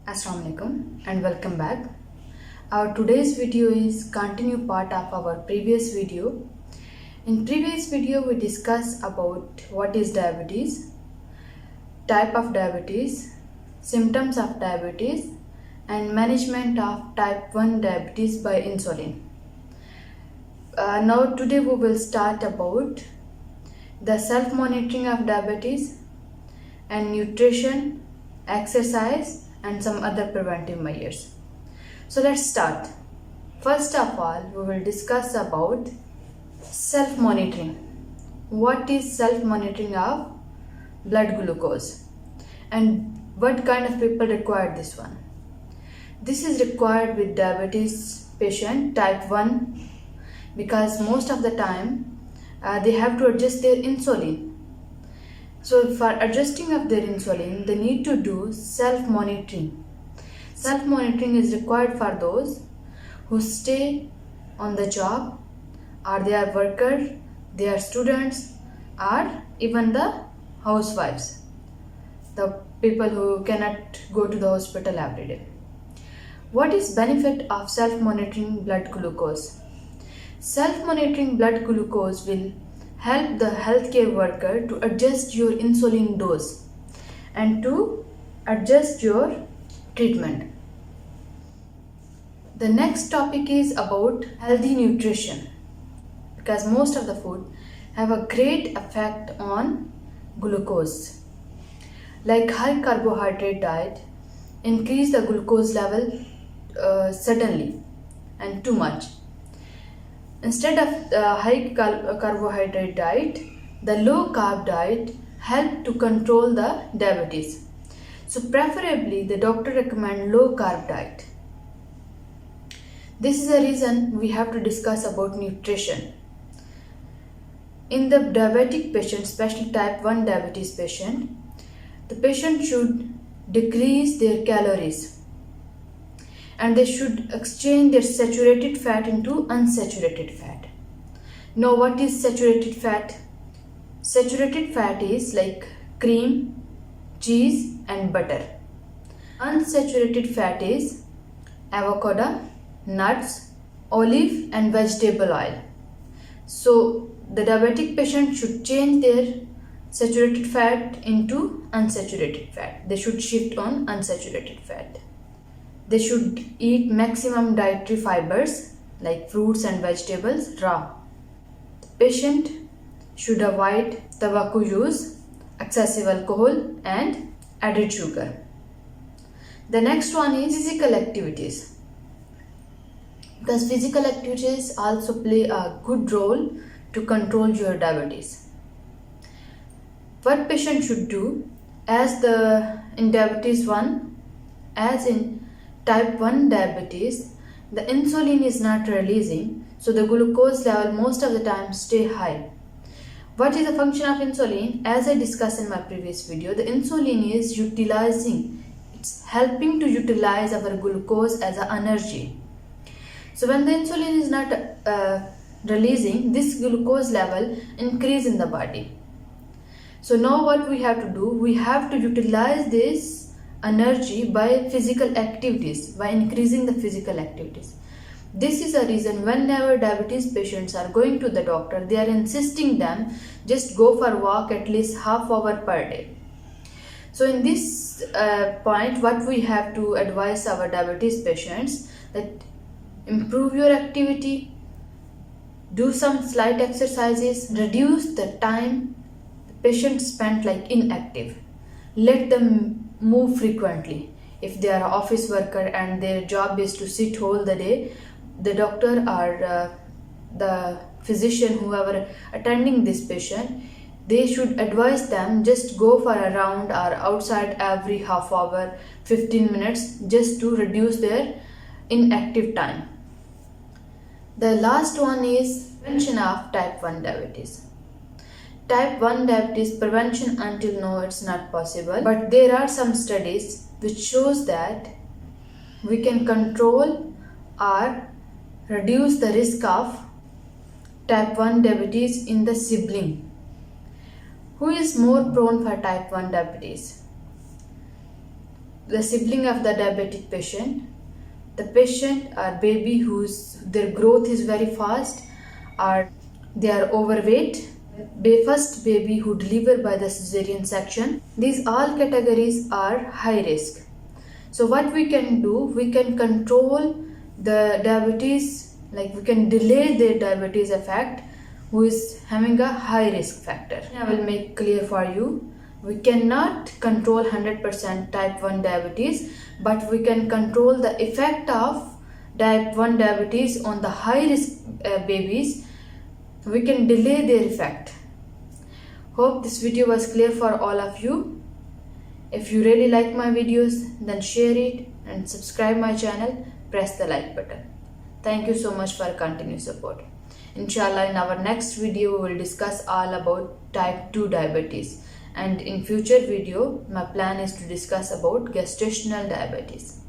Assalamualaikum and welcome back. Our today's video is continue part of our previous video. In previous video we discussed about what is diabetes, type of diabetes, symptoms of diabetes and management of type 1 diabetes by insulin. Now today we will start about the self-monitoring of diabetes and nutrition, exercise and some other preventive measures. So let's start. First of all, we will discuss about self-monitoring. What is self-monitoring of blood glucose and what kind of people require this one? This is required with diabetes patient type 1 because most of the time they have to adjust their insulin. So for adjusting of their insulin, they need to do self-monitoring. Self-monitoring is required for those who stay on the job, or they are workers, they are students, or even the housewives, the people who cannot go to the hospital every day. What is benefit of self-monitoring blood glucose? Self-monitoring blood glucose will help the healthcare worker to adjust your insulin dose and to adjust your treatment. The next topic is about healthy nutrition, because most of the food have a great effect on glucose. Like high carbohydrate diet increase the glucose level suddenly and too much. Instead of the high carbohydrate diet, the low carb diet help to control the diabetes. So preferably the doctor recommend low carb diet. This is the reason we have to discuss about nutrition. In the diabetic patient, especially type 1 diabetes patient, the patient should decrease their calories and they should exchange their saturated fat into unsaturated fat. Now what is saturated fat? Saturated fat is like cream, cheese and butter. Unsaturated fat is avocado, nuts, olive and vegetable oil. So the diabetic patient should change their saturated fat into unsaturated fat. They should shift on unsaturated fat. They should eat maximum dietary fibers like fruits and vegetables raw. The patient should avoid tobacco use, excessive alcohol and added sugar. The next one is physical activities. Because physical activities also play a good role to control your diabetes. What patient should do in diabetes 1, as in type 1 diabetes, the insulin is not releasing, so the glucose level most of the time stay high. What is the function of insulin? As I discussed in my previous video, the insulin is it's helping to utilize our glucose as an energy. So when the insulin is not releasing, this glucose level increase in the body. So now what we have to do, we have to utilize this energy by physical activities, by increasing the physical activities. This is a reason whenever diabetes patients are going to the doctor, they are insisting them just go for a walk at least half hour per day. So in this point, what we have to advise our diabetes patients, that improve your activity, do some slight exercises, reduce the time the patient spent like inactive. Let them move frequently. If they are an office worker and their job is to sit whole the day, the doctor or the physician, whoever attending this patient, they should advise them just go for a round or outside every half hour, 15 minutes, just to reduce their inactive time. The last one is prevention of type 1 diabetes. Type 1 diabetes prevention until now it's not possible, but there are some studies which shows that we can control or reduce the risk of type 1 diabetes in the sibling. Who is more prone for type 1 diabetes? the sibling of the diabetic patient, the patient or baby their growth is very fast, or they are overweight, first baby who delivered by the cesarean section. These all categories are high risk. So what we can do, we can control the diabetes, like we can delay their diabetes effect who is having a high risk factor. I will make clear for you. We cannot control 100% type 1 diabetes, but we can control the effect of type 1 diabetes on the high risk babies. We can delay their effect. Hope this video was clear for all of you. If you really like my videos, then share it and subscribe my channel. Press the like button. Thank you so much for continued support. Inshallah, in our next video, we will discuss all about type 2 diabetes. And in future video, my plan is to discuss about gestational diabetes.